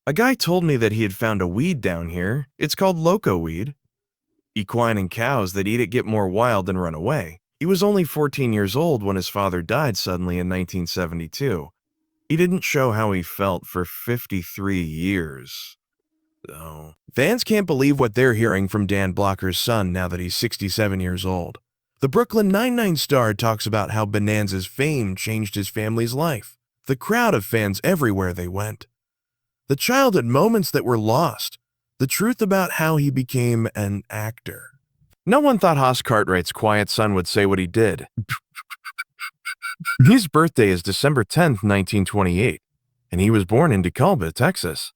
A guy told me that he had found a weed down here. It's called loco weed. Equine and cows that eat it get more wild than run away. He was only 14 years old when his father died suddenly in 1972. He didn't show how he felt for 53 years. Though. Fans can't believe what they're hearing from Dan Blocker's son now that he's 67 years old. The Brooklyn Nine-Nine star talks about how Bonanza's fame changed his family's life. The crowd of fans everywhere they went. The childhood moments that were lost. The truth about how he became an actor. No one thought Hoss Cartwright's quiet son would say what he did. His birthday is December 10th, 1928, and he was born in DeKalb, Texas.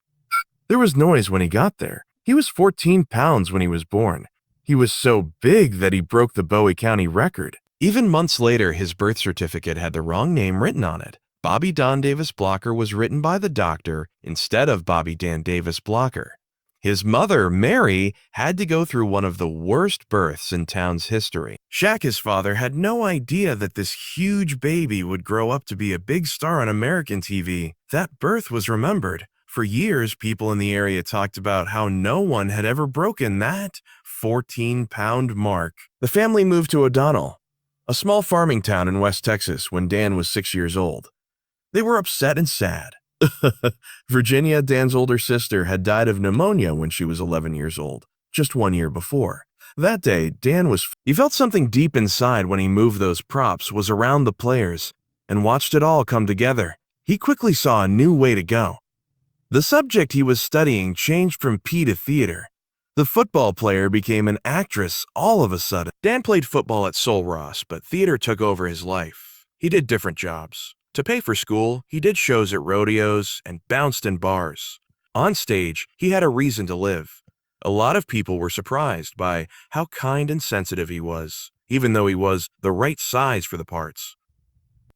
There was noise when he got there. He was 14 pounds when he was born. He was so big that he broke the Bowie County record. Even months later, his birth certificate had the wrong name written on it. Bobby Don Davis Blocker was written by the doctor instead of Bobby Dan Davis Blocker. His mother, Mary, had to go through one of the worst births in town's history. Shaq, his father, had no idea that this huge baby would grow up to be a big star on American TV. That birth was remembered. For years, people in the area talked about how no one had ever broken that 14-pound mark. The family moved to O'Donnell, a small farming town in West Texas, when Dan was 6 years old. They were upset and sad. Virginia, Dan's older sister, had died of pneumonia when she was 11 years old, just 1 year before. That day, he felt something deep inside when he moved those props, was around the players, and watched it all come together. He quickly saw a new way to go. The subject he was studying changed from P to theater. The football player became an actress all of a sudden. Dan played football at Sul Ross, but theater took over his life. He did different jobs. To pay for school, he did shows at rodeos and bounced in bars. On stage, he had a reason to live. A lot of people were surprised by how kind and sensitive he was, even though he was the right size for the parts.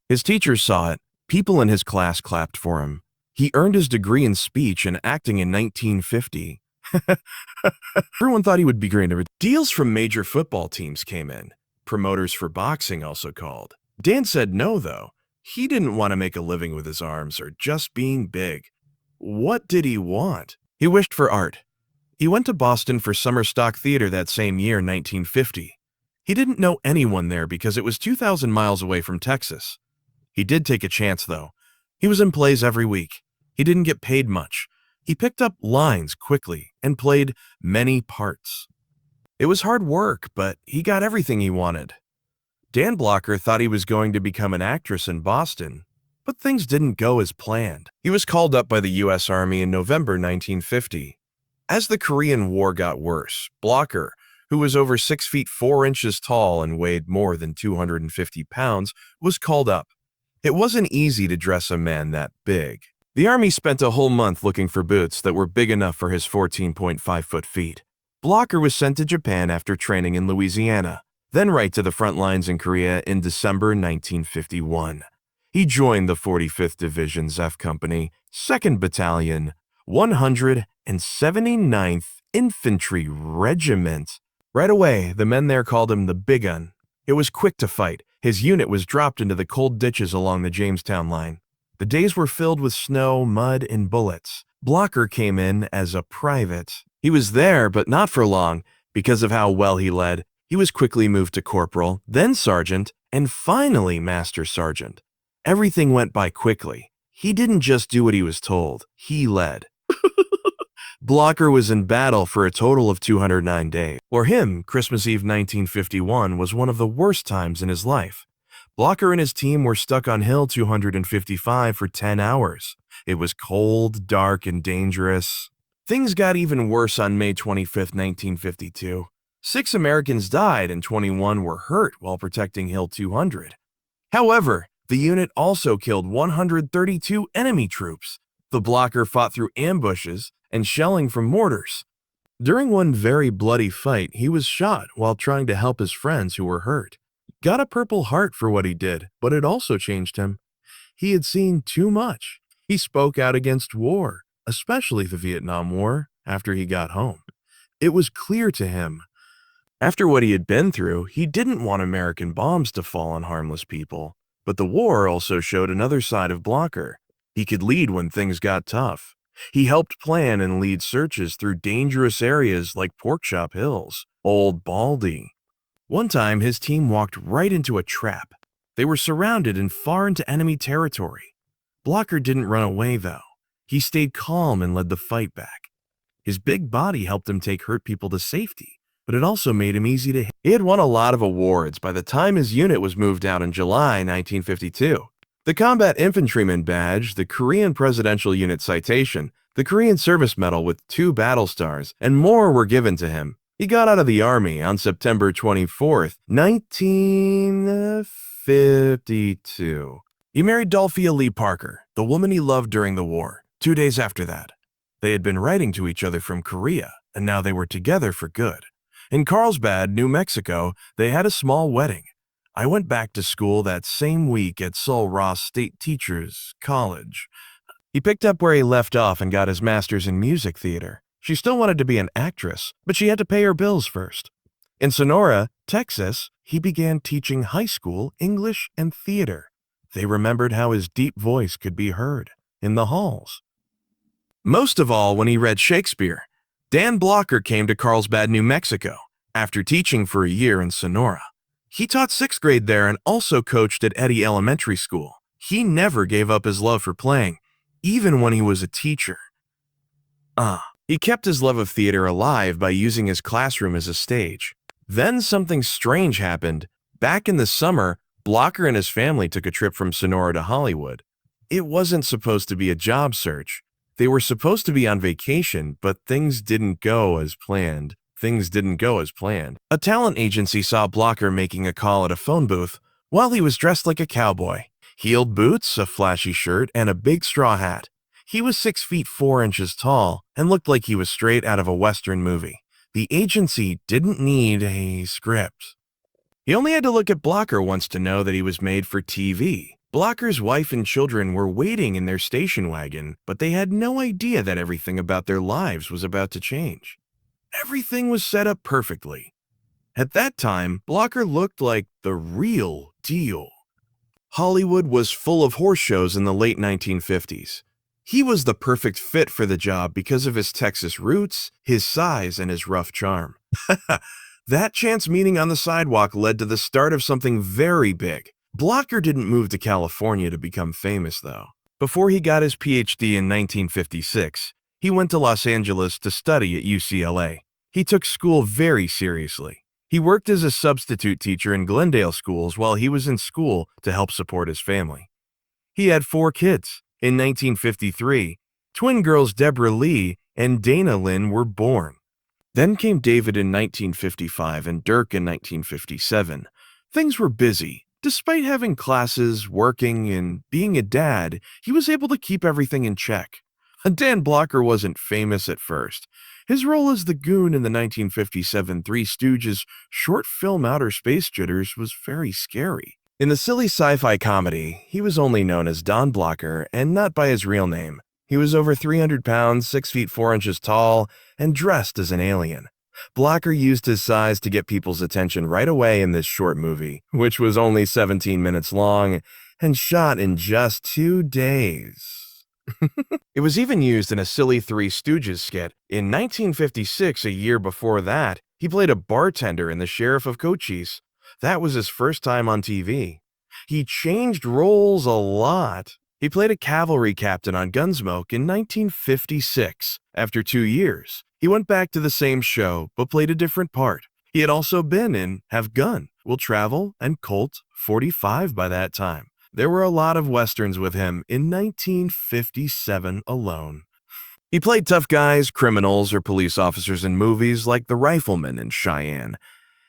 His teachers saw it. People in his class clapped for him. He earned his degree in speech and acting in 1950. Everyone thought he would be great. Deals from major football teams came in. Promoters for boxing also called. Dan said no, though. He didn't want to make a living with his arms or just being big. What did he want? He wished for art. He went to Boston for summer stock theater that same year, 1950. He didn't know anyone there because it was 2,000 miles away from Texas. He did take a chance, though. He was in plays every week. He didn't get paid much. He picked up lines quickly and played many parts. It was hard work, but he got everything he wanted. Dan Blocker thought he was going to become an actress in Boston, but things didn't go as planned. He was called up by the U.S. Army in November 1950. As the Korean War got worse, Blocker, who was over 6 feet 4 inches tall and weighed more than 250 pounds, was called up. It wasn't easy to dress a man that big. The Army spent a whole month looking for boots that were big enough for his 14.5-foot feet. Blocker was sent to Japan after training in Louisiana, then right to the front lines in Korea in December 1951. He joined the 45th Division's F Company, 2nd Battalion, 179th Infantry Regiment. Right away, the men there called him the Big Un. It was quick to fight. His unit was dropped into the cold ditches along the Jamestown line. The days were filled with snow, mud, and bullets. Blocker came in as a private. He was there, but not for long. Because of how well he led, he was quickly moved to corporal, then sergeant, and finally master sergeant. Everything went by quickly. He didn't just do what he was told. He led. Blocker was in battle for a total of 209 days. For him, Christmas Eve 1951 was one of the worst times in his life. Blocker and his team were stuck on Hill 255 for 10 hours. It was cold, dark, and dangerous. Things got even worse on May 25, 1952. 6 Americans died and 21 were hurt while protecting Hill 200. However, the unit also killed 132 enemy troops. The Blocker fought through ambushes and shelling from mortars. During one very bloody fight, he was shot while trying to help his friends who were hurt. Got a Purple Heart for what he did, but it also changed him. He had seen too much. He spoke out against war, especially the Vietnam War, after he got home. It was clear to him. After what he had been through, he didn't want American bombs to fall on harmless people. But the war also showed another side of Blocker. He could lead when things got tough. He helped plan and lead searches through dangerous areas like Porkchop Hills, Old Baldy. One time, his team walked right into a trap. They were surrounded and far into enemy territory. Blocker didn't run away, though. He stayed calm and led the fight back. His big body helped him take hurt people to safety, but it also made him easy to hit. He had won a lot of awards by the time his unit was moved out in July 1952. The Combat Infantryman Badge, the Korean Presidential Unit Citation, the Korean Service Medal with 2 battle stars, and more were given to him. He got out of the Army on September 24, 1952. He married Dolphia Lee Parker, the woman he loved during the war, 2 days after that. They had been writing to each other from Korea, and now they were together for good. In Carlsbad, New Mexico, they had a small wedding. I went back to school that same week at Sul Ross State Teachers College. He picked up where he left off and got his master's in music theater. She still wanted to be an actress, but she had to pay her bills first. In Sonora, Texas, he began teaching high school English and theater. They remembered how his deep voice could be heard in the halls. Most of all, when he read Shakespeare, Dan Blocker came to Carlsbad, New Mexico, after teaching for a year in Sonora. He taught 6th grade there and also coached at Eddy Elementary School. He never gave up his love for playing, even when he was a teacher. He kept his love of theater alive by using his classroom as a stage. Then something strange happened. Back in the summer, Blocker and his family took a trip from Sonora to Hollywood. It wasn't supposed to be a job search. They were supposed to be on vacation, but things didn't go as planned. A talent agency saw Blocker making a call at a phone booth while he was dressed like a cowboy. Heeled boots, a flashy shirt, and a big straw hat. He was 6 feet 4 inches tall and looked like he was straight out of a Western movie. The agency didn't need a script. He only had to look at Blocker once to know that he was made for TV. Blocker's wife and children were waiting in their station wagon, but they had no idea that everything about their lives was about to change. Everything was set up perfectly. At that time, Blocker looked like the real deal. Hollywood was full of horse shows in the late 1950s. He was the perfect fit for the job because of his Texas roots, his size, and his rough charm. That chance meeting on the sidewalk led to the start of something very big. Blocker didn't move to California to become famous, though. Before he got his PhD in 1956, he went to Los Angeles to study at UCLA. He took school very seriously. He worked as a substitute teacher in Glendale schools while he was in school to help support his family. He had 4 kids. In 1953, twin girls Deborah Lee and Dana Lynn were born. Then came David in 1955 and Dirk in 1957. Things were busy. Despite having classes, working, and being a dad, he was able to keep everything in check. Dan Blocker wasn't famous at first. His role as the goon in the 1957 Three Stooges short film Outer Space Jitters was very scary. In the silly sci-fi comedy, he was only known as Don Blocker and not by his real name. He was over 300 pounds, 6 feet 4 inches tall, and dressed as an alien. Blocker used his size to get people's attention right away in this short movie, which was only 17 minutes long and shot in just 2 days. It was even used in a silly Three Stooges skit. In 1956, a year before that, he played a bartender in The Sheriff of Cochise. That was his first time on TV. He changed roles a lot. He played a cavalry captain on Gunsmoke in 1956. After 2 years, he went back to the same show, but played a different part. He had also been in Have Gun, Will Travel, and Colt 45 by that time. There were a lot of westerns with him in 1957 alone. He played tough guys, criminals, or police officers in movies like The Rifleman and Cheyenne.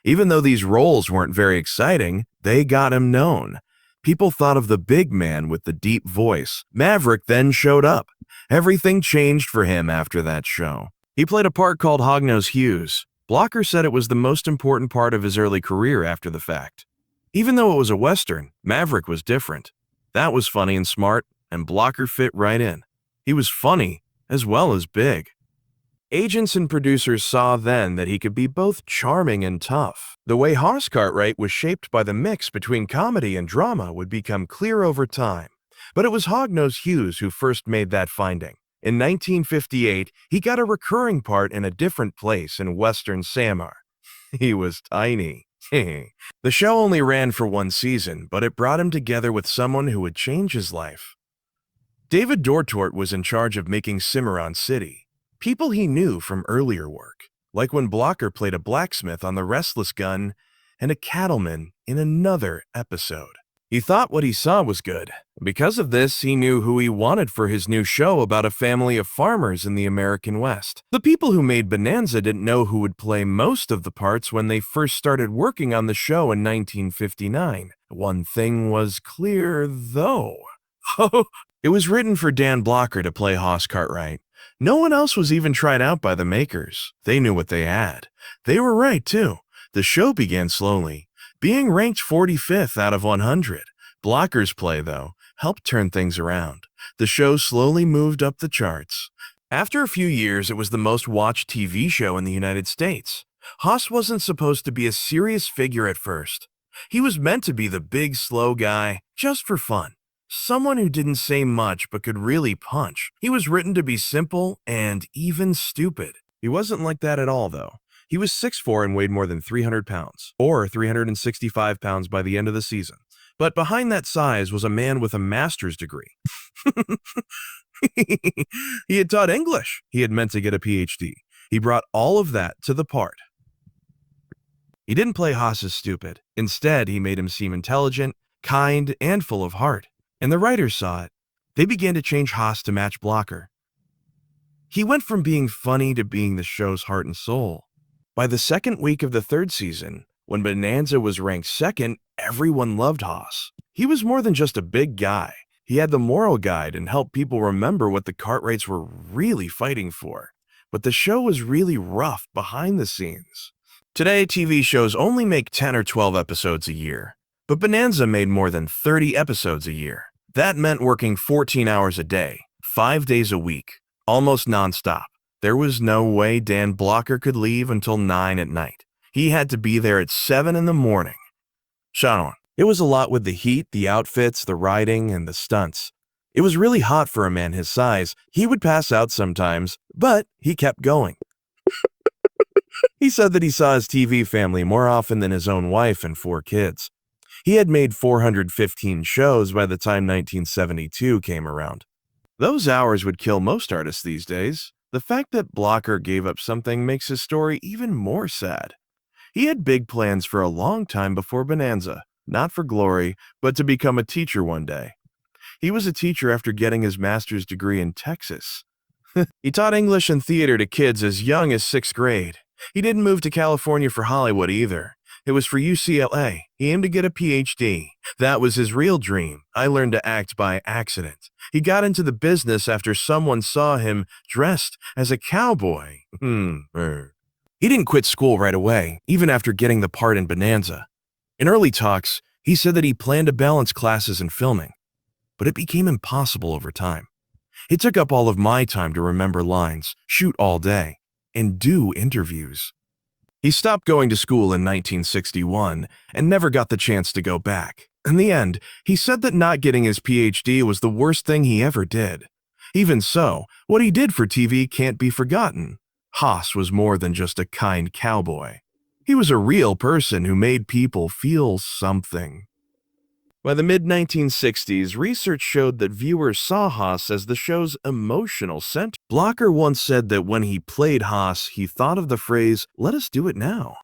Even though these roles weren't very exciting, they got him known. People thought of the big man with the deep voice. Maverick then showed up. Everything changed for him after that show. He played a part called Hognose Hughes. Blocker said it was the most important part of his early career after the fact. Even though it was a Western, Maverick was different. That was funny and smart, and Blocker fit right in. He was funny, as well as big. Agents and producers saw then that he could be both charming and tough. The way Horace Cartwright was shaped by the mix between comedy and drama would become clear over time. But it was Hognose Hughes who first made that finding. In 1958, he got a recurring part in A Different Place in Western Samar. He was tiny. The show only ran for one season, but it brought him together with someone who would change his life. David Dortort was in charge of making Cimarron City. People he knew from earlier work, like when Blocker played a blacksmith on The Restless Gun and a cattleman in another episode. He thought what he saw was good. Because of this, he knew who he wanted for his new show about a family of farmers in the American West. The people who made Bonanza didn't know who would play most of the parts when they first started working on the show in 1959. One thing was clear, though. It was written for Dan Blocker to play Hoss Cartwright. No one else was even tried out by the makers. They knew what they had. They were right, too. The show began slowly, being ranked 45th out of 100. Blocker's play, though, helped turn things around. The show slowly moved up the charts. After a few years, it was the most watched TV show in the United States. Hoss wasn't supposed to be a serious figure at first. He was meant to be the big, slow guy, just for fun. Someone who didn't say much but could really punch. He was written to be simple and even stupid. He wasn't like that at all, though. He was 6'4" and weighed more than 300 pounds, or 365 pounds by the end of the season. But behind that size was a man with a master's degree. He had taught English. He had meant to get a PhD. He brought all of that to the part. He didn't play Hoss as stupid. Instead, he made him seem intelligent, kind, and full of heart. And the writers saw it. They began to change Hoss to match Blocker. He went from being funny to being the show's heart and soul. By the second week of the third season, when Bonanza was ranked second, everyone loved Hoss. He was more than just a big guy. He had the moral guide and helped people remember what the Cartwrights were really fighting for. But the show was really rough behind the scenes. Today, TV shows only make 10 or 12 episodes a year. But Bonanza made more than 30 episodes a year. That meant working 14 hours a day, 5 days a week, almost nonstop. There was no way Dan Blocker could leave until 9 at night. He had to be there at 7 in the morning. Shannon. It was a lot with the heat, the outfits, the riding, and the stunts. It was really hot for a man his size. He would pass out sometimes, but he kept going. He said that he saw his TV family more often than his own wife and 4 kids. He had made 415 shows by the time 1972 came around. Those hours would kill most artists these days. The fact that Blocker gave up something makes his story even more sad. He had big plans for a long time before Bonanza, not for glory, but to become a teacher one day. He was a teacher after getting his master's degree in Texas. He taught English and theater to kids as young as 6th grade. He didn't move to California for Hollywood either. It was for UCLA. He aimed to get a PhD. That was his real dream. I learned to act by accident. He got into the business after someone saw him dressed as a cowboy. He didn't quit school right away, even after getting the part in Bonanza. In early talks, he said that he planned to balance classes and filming, but it became impossible over time. It took up all of my time to remember lines, shoot all day, and do interviews. He stopped going to school in 1961 and never got the chance to go back. In the end, he said that not getting his PhD was the worst thing he ever did. Even so, what he did for TV can't be forgotten. Hoss was more than just a kind cowboy. He was a real person who made people feel something. By the mid-1960s, research showed that viewers saw Hoss as the show's emotional center. Blocker once said that when he played Hoss, he thought of the phrase, "Let us do it now."